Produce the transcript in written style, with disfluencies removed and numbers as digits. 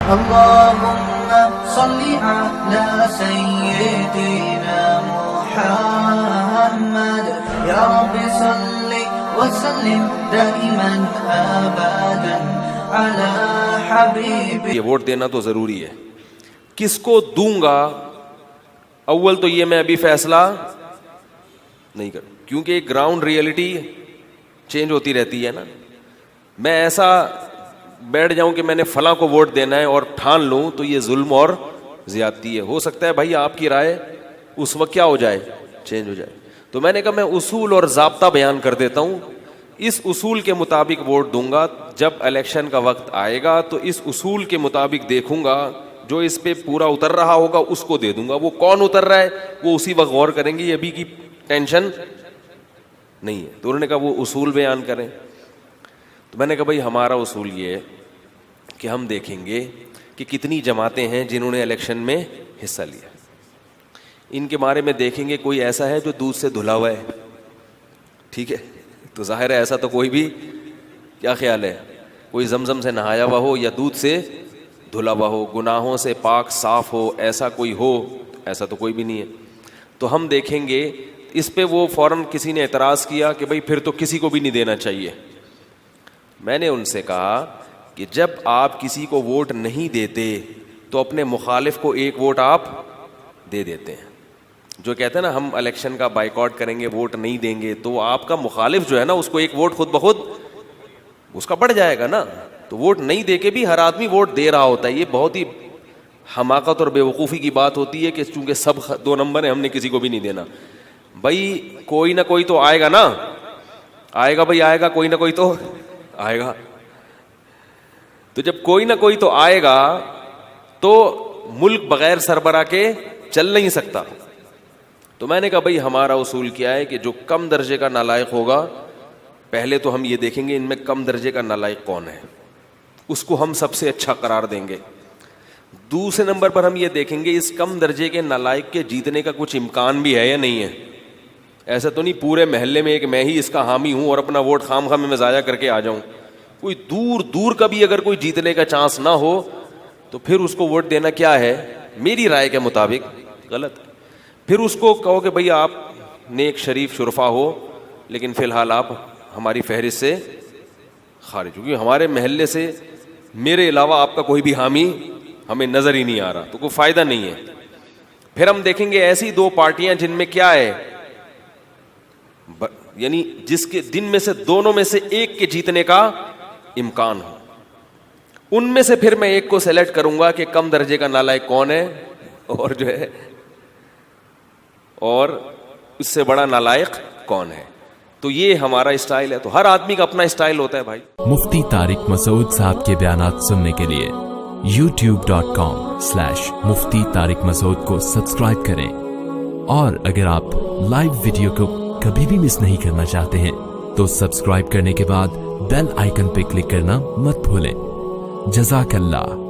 اللهم صل على سيدنا محمد يا رب صل وسلم دائما ابدا على حبيبك. یہ ووٹ دینا تو ضروری ہے. کس کو دوں گا، اول تو یہ میں ابھی فیصلہ نہیں کروں، کیونکہ ایک گراؤنڈ ریئلٹی چینج ہوتی رہتی ہے نا. میں ایسا بیٹھ جاؤں کہ میں نے فلاں کو ووٹ دینا ہے اور ٹھان لوں تو یہ ظلم اور زیادتی ہے. ہو سکتا ہے بھائی آپ کی رائے اس وقت کیا ہو جائے، چینج ہو جائے. تو میں نے کہا میں اصول اور ضابطہ بیان کر دیتا ہوں، اس اصول کے مطابق ووٹ دوں گا. جب الیکشن کا وقت آئے گا تو اس اصول کے مطابق دیکھوں گا، جو اس پہ پورا اتر رہا ہوگا اس کو دے دوں گا. وہ کون اتر رہا ہے وہ اسی وقت غور کریں گے، یہ ابھی کی ٹینشن نہیں ہے. تو انہوں نے کہا وہ اصول بیان کریں. تو میں نے کہا بھائی ہمارا اصول یہ ہے کہ ہم دیکھیں گے کہ کتنی جماعتیں ہیں جنہوں نے الیکشن میں حصہ لیا. ان کے بارے میں دیکھیں گے کوئی ایسا ہے جو دودھ سے دھلا ہوا ہے، ٹھیک ہے، تو ظاہر ہے ایسا تو کوئی بھی، کیا خیال ہے، کوئی زمزم سے نہایا ہوا ہو یا دودھ سے دھلا ہوا ہو، گناہوں سے پاک صاف ہو، ایسا کوئی ہو، ایسا تو کوئی بھی نہیں ہے. تو ہم دیکھیں گے اس پہ. وہ فوراً کسی نے اعتراض کیا کہ بھائی پھر تو کسی کو بھی نہیں دینا چاہیے. میں نے ان سے کہا کہ جب آپ کسی کو ووٹ نہیں دیتے تو اپنے مخالف کو ایک ووٹ آپ دے دیتے ہیں. جو کہتے ہیں نا ہم الیکشن کا بائیکاٹ کریں گے، ووٹ نہیں دیں گے، تو آپ کا مخالف جو ہے نا اس کو ایک ووٹ خود بخود اس کا بڑھ جائے گا نا. تو ووٹ نہیں دے کے بھی ہر آدمی ووٹ دے رہا ہوتا ہے. یہ بہت ہی حماقت اور بے وقوفی کی بات ہوتی ہے کہ چونکہ سب 2 نمبر ہیں ہم نے کسی کو بھی نہیں دینا. بھائی کوئی نہ کوئی تو آئے گا نا، آئے گا بھائی، آئے گا کوئی نہ کوئی تو آئے گا. تو جب کوئی نہ کوئی تو آئے گا تو ملک بغیر سربراہ کے چل نہیں سکتا. تو میں نے کہا بھائی ہمارا اصول کیا ہے کہ جو کم درجے کا نالائق ہوگا، پہلے تو ہم یہ دیکھیں گے ان میں کم درجے کا نالائق کون ہے، اس کو ہم سب سے اچھا قرار دیں گے. دوسرے نمبر پر ہم یہ دیکھیں گے اس کم درجے کے نالائق کے جیتنے کا کچھ امکان بھی ہے یا نہیں ہے. ایسا تو نہیں پورے محلے میں ایک میں ہی اس کا حامی ہوں اور اپنا ووٹ خام خواہ میں ضائع کر کے آ جاؤں. کوئی دور دور کا بھی اگر کوئی جیتنے کا چانس نہ ہو تو پھر اس کو ووٹ دینا کیا ہے، میری رائے کے مطابق غلط. پھر اس کو کہو کہ بھئی آپ نیک شریف شرفا ہو لیکن فی الحال آپ ہماری فہرست سے خارج، کیونکہ ہمارے محلے سے میرے علاوہ آپ کا کوئی بھی حامی ہمیں نظر ہی نہیں آ رہا، تو کوئی فائدہ نہیں ہے. پھر ہم دیکھیں گے ایسی 2 پارٹیاں جن میں کیا ہے، یعنی جس کے دن میں سے دونوں میں سے ایک کے جیتنے کا امکان ہو. ان میں سے پھر میں ایک کو سلیکٹ کروں گا کہ کم درجے کا نالائق کون ہے اور جو ہے اور اس سے بڑا نالائق کون ہے. تو یہ ہمارا اسٹائل ہے. تو ہر آدمی کا اپنا اسٹائل ہوتا ہے بھائی. مفتی طارق مسعود صاحب کے بیانات سننے کے لیے youtube.com/مفتی طارق مسعود کو سبسکرائب کریں، اور اگر آپ لائیو ویڈیو کو کبھی بھی مس نہیں کرنا چاہتے ہیں تو سبسکرائب کرنے کے بعد بیل آئیکن پہ کلک کرنا مت بھولیں. جزاک اللہ.